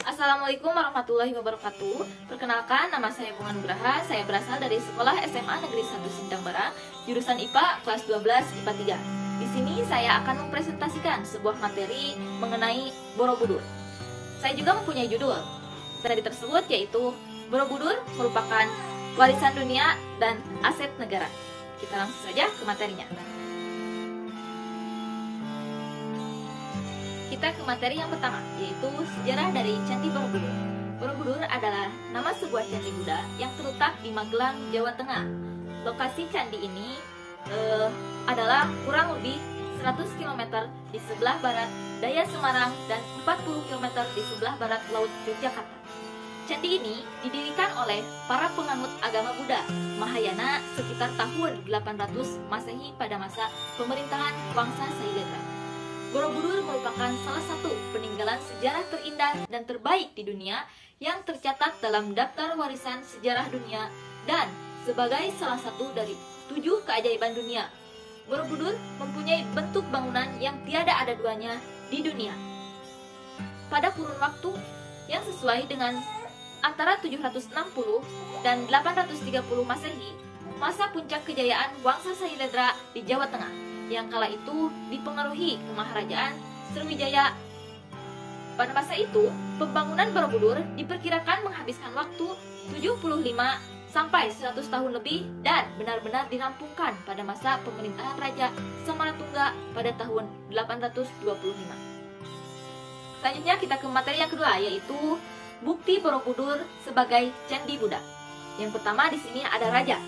Assalamualaikum warahmatullahi wabarakatuh. Perkenalkan, nama saya Bunga Nugraha. Saya berasal dari Sekolah SMA Negeri 1 Sintang Barang, jurusan IPA kelas 12 IPA 3. Di sini saya akan mempresentasikan sebuah materi mengenai Borobudur. Saya juga mempunyai judul materi tersebut, yaitu Borobudur merupakan warisan dunia dan aset negara. Kita langsung saja ke materinya. Kita ke materi yang pertama, yaitu sejarah dari Candi Borobudur. Borobudur adalah nama sebuah candi Buddha yang terletak di Magelang, Jawa Tengah. Lokasi candi ini adalah kurang lebih 100 km di sebelah barat daya Semarang dan 40 km di sebelah barat Laut Yogyakarta. Candi ini didirikan oleh para penganut agama Buddha Mahayana sekitar tahun 800 Masehi pada masa pemerintahan Wangsa Sailendra. Borobudur merupakan salah satu peninggalan sejarah terindah dan terbaik di dunia yang tercatat dalam daftar warisan sejarah dunia dan sebagai salah satu dari 7 keajaiban dunia. Borobudur mempunyai bentuk bangunan yang tiada ada duanya di dunia. Pada kurun waktu yang sesuai dengan antara 760 dan 830 Masehi, masa puncak kejayaan Wangsa Sailendra di Jawa Tengah, yang kala itu dipengaruhi kemaharajaan Sriwijaya. Pada masa itu, pembangunan Borobudur diperkirakan menghabiskan waktu 75 sampai 100 tahun lebih dan benar-benar dirampungkan pada masa pemerintahan Raja Samaratungga pada tahun 825. Selanjutnya kita ke materi yang kedua, yaitu bukti Borobudur sebagai Candi Buddha. Yang pertama di sini ada raja.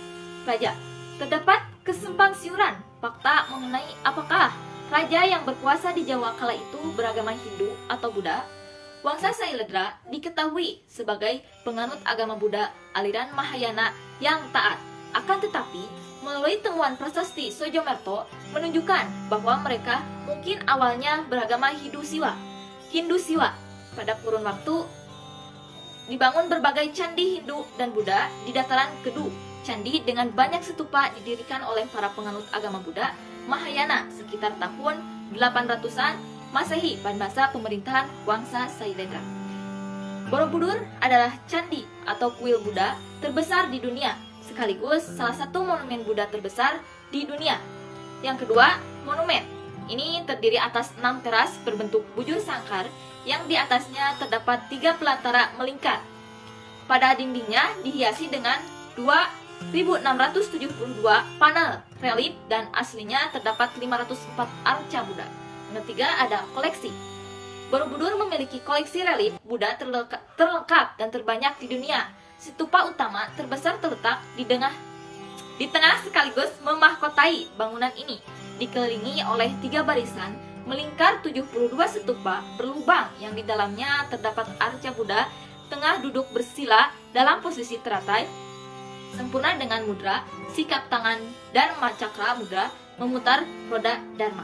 Terdapat kesimpangsiuran fakta mengenai apakah raja yang berkuasa di Jawa kala itu beragama Hindu atau Buddha. Wangsa Sailendra diketahui sebagai penganut agama Buddha aliran Mahayana yang taat. Akan tetapi, melalui temuan prasasti Sojomerto menunjukkan bahwa mereka mungkin awalnya beragama Hindu Siwa. Pada kurun waktu dibangun berbagai candi Hindu dan Buddha di dataran Kedu. Candi dengan banyak stupa didirikan oleh para penganut agama Buddha Mahayana sekitar tahun 800-an Masehi pada masa pemerintahan Wangsa Sailendra. Borobudur adalah candi atau kuil Buddha terbesar di dunia, sekaligus salah satu monumen Buddha terbesar di dunia. Yang kedua, monumen. Ini terdiri atas 6 teras berbentuk bujur sangkar yang di atasnya terdapat 3 pelantara melingkar. Pada dindingnya dihiasi dengan 2.672 panel relief dan aslinya terdapat 504 arca Buddha. Yang ketiga ada koleksi. Borobudur memiliki koleksi relief Buddha terlengkap dan terbanyak di dunia. Stupa utama terbesar terletak di tengah sekaligus memahkotai bangunan ini, dikelilingi oleh 3 barisan melingkar 72 stupa berlubang yang di dalamnya terdapat arca Buddha tengah duduk bersila dalam posisi teratai sempurna dengan mudra, sikap tangan, dan macakra mudra memutar roda dharma.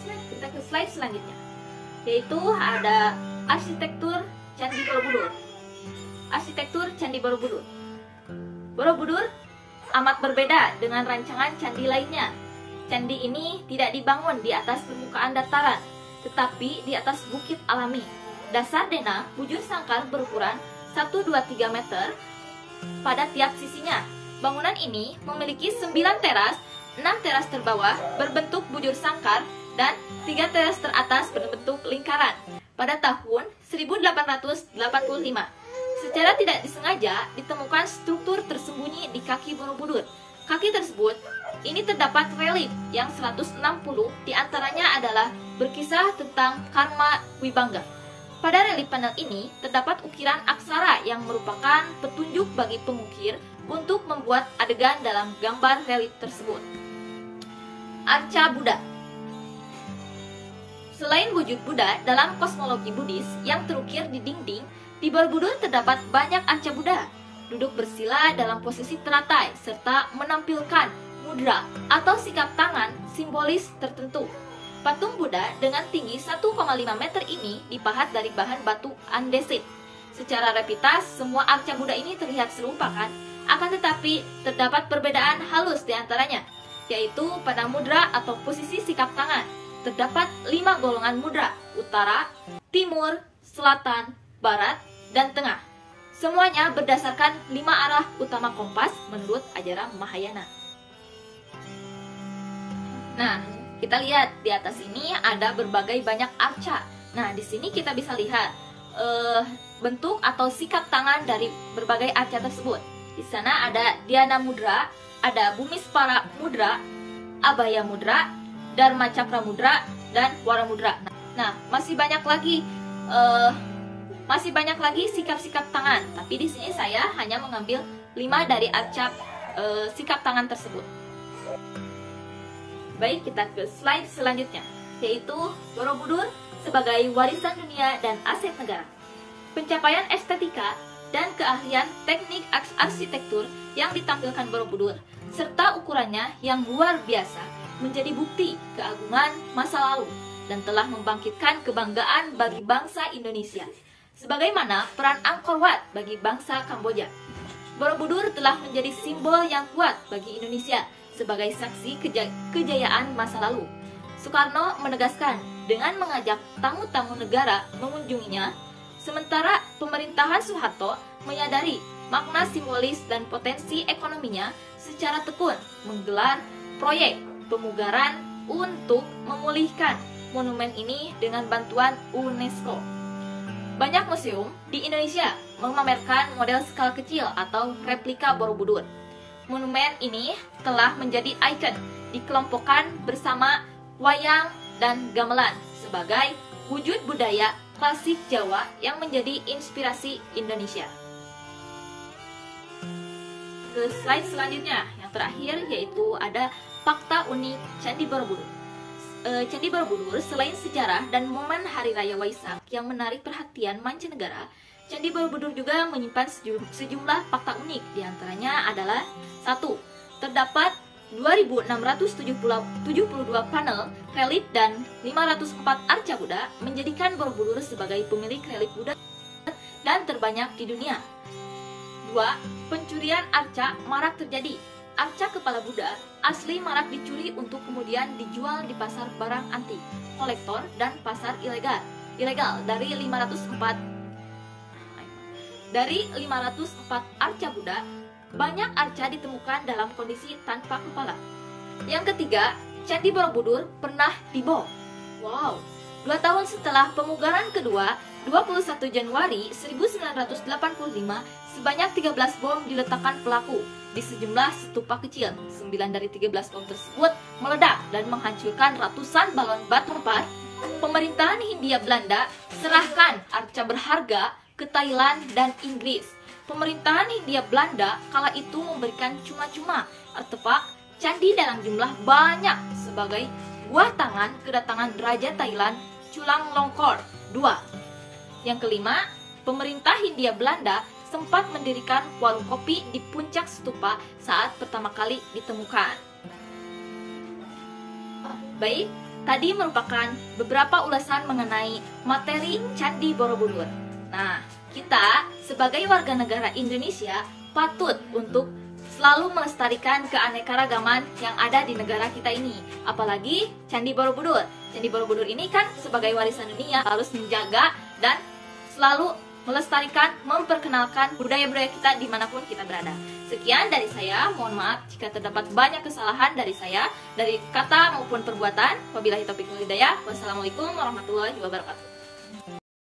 Kita ke slide selanjutnya, yaitu ada arsitektur Candi Borobudur. Arsitektur Candi Borobudur. Borobudur amat berbeda dengan rancangan candi lainnya. Candi ini tidak dibangun di atas permukaan dataran, tetapi di atas bukit alami. Dasar dena bujur sangkar berukuran 1-2-3 meter pada tiap sisinya. Bangunan ini memiliki 9 teras, 6 teras terbawah berbentuk bujur sangkar, dan 3 teras teratas berbentuk lingkaran. Pada tahun 1885, secara tidak disengaja ditemukan struktur tersembunyi di kaki Borobudur. Kaki tersebut ini terdapat relief yang 160 diantaranya adalah berkisah tentang karma wibangga. Pada relief panel ini terdapat ukiran aksara yang merupakan petunjuk bagi pengukir untuk membuat adegan dalam gambar relief tersebut. Arca Buddha. Selain wujud Buddha dalam kosmologi Buddhis yang terukir di dinding, di Borobudur terdapat banyak arca Buddha duduk bersila dalam posisi teratai serta menampilkan mudra atau sikap tangan simbolis tertentu. Patung Buddha dengan tinggi 1,5 meter ini dipahat dari bahan batu andesit. Secara repitas, semua arca Buddha ini terlihat serupa kan? Akan tetapi, terdapat perbedaan halus di antaranya, yaitu pada mudra atau posisi sikap tangan. Terdapat 5 golongan mudra: utara, timur, selatan, barat, dan tengah. Semuanya berdasarkan 5 arah utama kompas menurut ajaran Mahayana. Nah, kita lihat di atas ini ada berbagai banyak arca. Nah, di sini kita bisa lihat bentuk atau sikap tangan dari berbagai arca tersebut. Di sana ada Dhyana Mudra, ada Bumispara Mudra, Abhaya Mudra, Dharma Cakra Mudra, dan Wara Mudra. Nah, masih banyak lagi sikap-sikap tangan. Tapi di sini saya hanya mengambil 5 dari arca sikap tangan tersebut. Baik, kita ke slide selanjutnya, yaitu Borobudur sebagai warisan dunia dan aset negara. Pencapaian estetika dan keahlian teknik arsitektur yang ditampilkan Borobudur, serta ukurannya yang luar biasa, menjadi bukti keagungan masa lalu dan telah membangkitkan kebanggaan bagi bangsa Indonesia, sebagaimana peran Angkor Wat bagi bangsa Kamboja. Borobudur telah menjadi simbol yang kuat bagi Indonesia sebagai saksi kejayaan masa lalu. Soekarno menegaskan dengan mengajak tamu-tamu negara mengunjunginya, sementara pemerintahan Soeharto menyadari makna simbolis dan potensi ekonominya, secara tekun menggelar proyek pemugaran untuk memulihkan monumen ini dengan bantuan UNESCO. Banyak museum di Indonesia memamerkan model skala kecil atau replika Borobudur. Monumen ini telah menjadi ikon dikelompokkan bersama wayang dan gamelan sebagai wujud budaya klasik Jawa yang menjadi inspirasi Indonesia. Ke slide selanjutnya, yang terakhir, yaitu ada fakta unik Candi Borobudur. Candi Borobudur selain sejarah dan momen Hari Raya Waisak yang menarik perhatian mancanegara, Candi Borobudur juga menyimpan sejumlah fakta unik. Di antaranya adalah 1. Terdapat 2.672 panel relief dan 504 arca Buddha, menjadikan Borobudur sebagai pemilik relief Buddha dan terbanyak di dunia. 2. Pencurian arca marak terjadi. Arca kepala Buddha asli marak dicuri untuk kemudian dijual di pasar barang antik, kolektor, dan pasar ilegal. Dari 504 arca Buddha, banyak arca ditemukan dalam kondisi tanpa kepala. Yang ketiga, Candi Borobudur pernah dibom. Wow, 2 tahun setelah pemugaran kedua, 21 Januari 1985, sebanyak 13 bom diletakkan pelaku di sejumlah stupa kecil. 9 dari 13 bom tersebut meledak dan menghancurkan ratusan balon batu. Pemerintahan Hindia Belanda serahkan arca berharga ke Thailand dan Inggris. Pemerintahan Hindia Belanda kala itu memberikan cuma-cuma artefak candi dalam jumlah banyak sebagai buah tangan kedatangan Raja Thailand Chulalongkorn II. Yang kelima, pemerintah Hindia Belanda sempat mendirikan warung kopi di puncak stupa saat pertama kali ditemukan. Baik, tadi merupakan beberapa ulasan mengenai materi Candi Borobudur. Nah, kita sebagai warga negara Indonesia patut untuk selalu melestarikan keanekaragaman yang ada di negara kita ini. Apalagi Candi Borobudur. Candi Borobudur ini kan sebagai warisan dunia harus menjaga dan selalu melestarikan, memperkenalkan budaya-budaya kita dimanapun kita berada. Sekian dari saya, mohon maaf jika terdapat banyak kesalahan dari saya, dari kata maupun perbuatan. Wabillahi taufiq wal hidayah. Wassalamualaikum warahmatullahi wabarakatuh.